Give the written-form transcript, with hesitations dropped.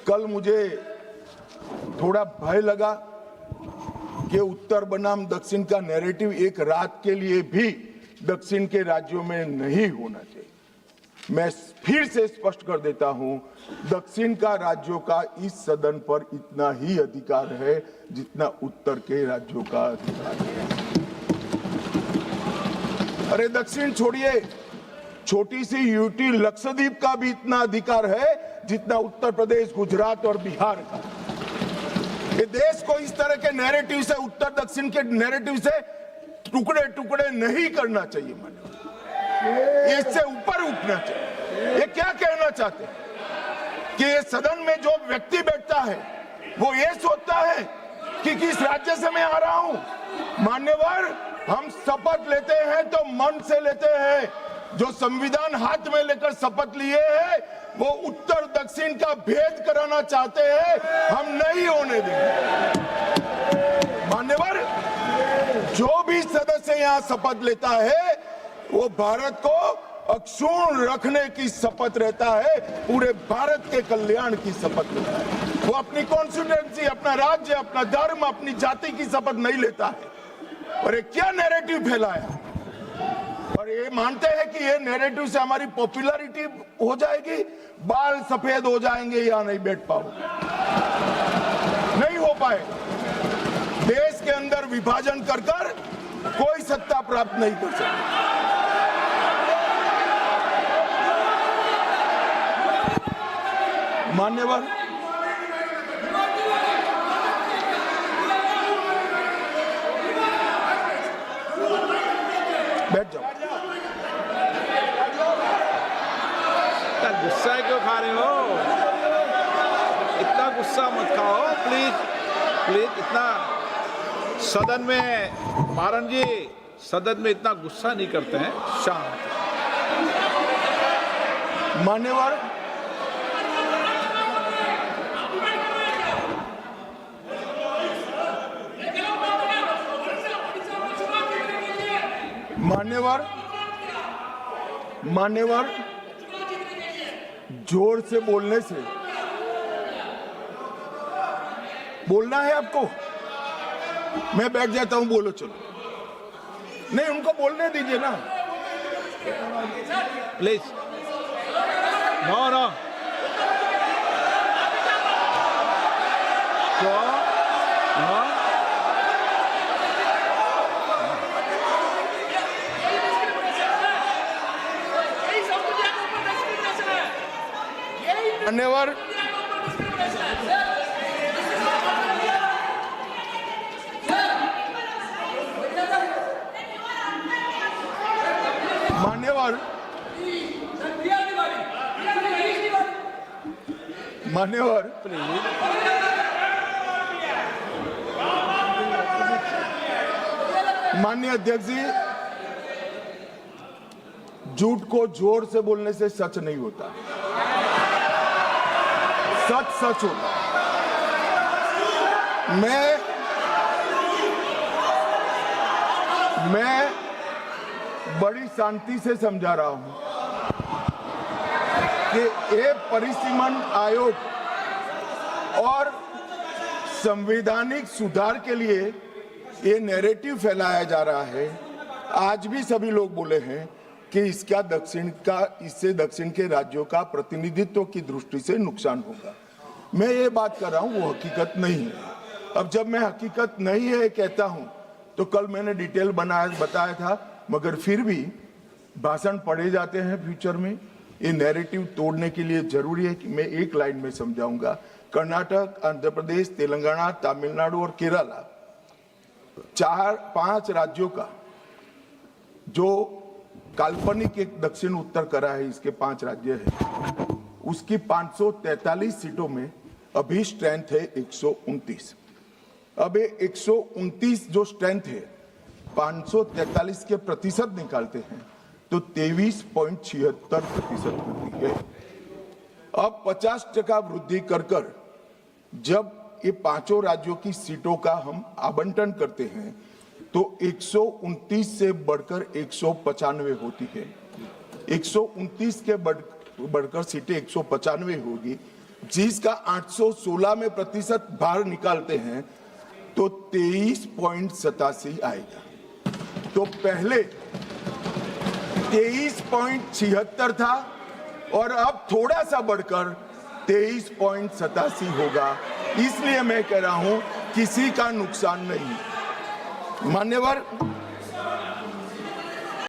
कल मुझे थोड़ा भय लगा कि उत्तर बनाम दक्षिण का नैरेटिव एक रात के लिए भी दक्षिण के राज्यों में नहीं होना चाहिए। मैं फिर से स्पष्ट कर देता हूं, दक्षिण का राज्यों का इस सदन पर इतना ही अधिकार है जितना उत्तर के राज्यों का अधिकार है। अरे दक्षिण छोड़िए, छोटी सी यूटी लक्षद्वीप का भी इतना अधिकार है जितना उत्तर प्रदेश, गुजरात और बिहार का। ये देश को इस तरह के नैरेटिव से, उत्तर दक्षिण के नैरेटिव से टुकड़े टुकड़े नहीं करना चाहिए। इससे ऊपर उठना चाहिए। ये क्या कहना चाहते हैं कि ये सदन में जो व्यक्ति बैठता है वो ये सोचता है कि किस राज्य से मैं आ रहा हूं। मान्यवर, हम शपथ लेते हैं तो मन से लेते हैं। जो संविधान हाथ में लेकर शपथ लिए हैं वो उत्तर दक्षिण का भेद कराना चाहते हैं, हम नहीं होने देंगे। मान्यवर, जो भी सदस्य यहाँ शपथ लेता है वो भारत को अक्षुण्ण रखने की शपथ रहता है, पूरे भारत के कल्याण की शपथ लेता है। वो अपनी कॉन्स्टिट्यूएंसी, अपना राज्य, अपना धर्म, अपनी जाति की शपथ नहीं लेता है। और ये क्या नैरेटिव फैलाया, और ये मानते हैं कि ये नैरेटिव से हमारी पॉपुलैरिटी हो जाएगी, बाल सफेद हो जाएंगे या नहीं बैठ पाओगे। नहीं हो पाए। देश के अंदर विभाजन कर कर कोई सत्ता प्राप्त नहीं कर सकता। मान्यवर, बैठ जाओ। इतना गुस्सा क्यों खा रहे हो? इतना गुस्सा मत खाओ प्लीज प्लीज। इतना सदन में, मारन जी, सदन में इतना गुस्सा नहीं करते हैं, शांत। मान्यवर, मान्यवर, मान्यवर, जोर से बोलने से, बोलना है आपको, मैं बैठ जाता हूं, बोलो चलो। नहीं, उनको बोलने दीजिए ना प्लीज। नो नो, मान्यवर, मान्यवर, मान्यवर, माननीय अध्यक्ष जी, झूठ को जोर से बोलने से सच नहीं होता, सच सच होता। मैं बड़ी शांति से समझा रहा हूं कि ये परिसीमन आयोग और संवैधानिक सुधार के लिए ये नैरेटिव फैलाया जा रहा है। आज भी सभी लोग बोले हैं कि इससे दक्षिण के राज्यों का प्रतिनिधित्व की दृष्टि से नुकसान होगा। मैं ये बात कर रहा हूं, वो हकीकत नहीं है। अब जब मैं हकीकत नहीं है कहता हूं तो कल मैंने डिटेल बताया था, मगर फिर भी भाषण पढ़े जाते हैं फ्यूचर में। ये नैरेटिव तोड़ने के लिए जरूरी है कि मैं एक लाइन में समझाऊंगा। कर्नाटक, आंध्र प्रदेश, तेलंगाना, तमिलनाडु और केरला, 4-5 राज्यों का जो काल्पनिक एक दक्षिण उत्तर करा है, इसके 5 राज्य है, उसकी 543 सीटों में अभी स्ट्रेंथ है 129। अब ये 129 जो स्ट्रेंथ है 543 के प्रतिशत निकालते हैं तो 23.76% होती है। अब 50% वृद्धि कर जब ये 5 राज्यों की सीटों का हम आवंटन करते हैं तो 129 से बढ़कर 195 होती है। 129 के बढ़कर सीटें 195 होगी, जिसका 816 में प्रतिशत बाहर निकालते हैं तो 23.87 आएगा। तो पहले 23.76 था और अब थोड़ा सा बढ़कर 23.87 होगा। इसलिए मैं कह रहा हूं किसी का नुकसान नहीं। मान्यवर,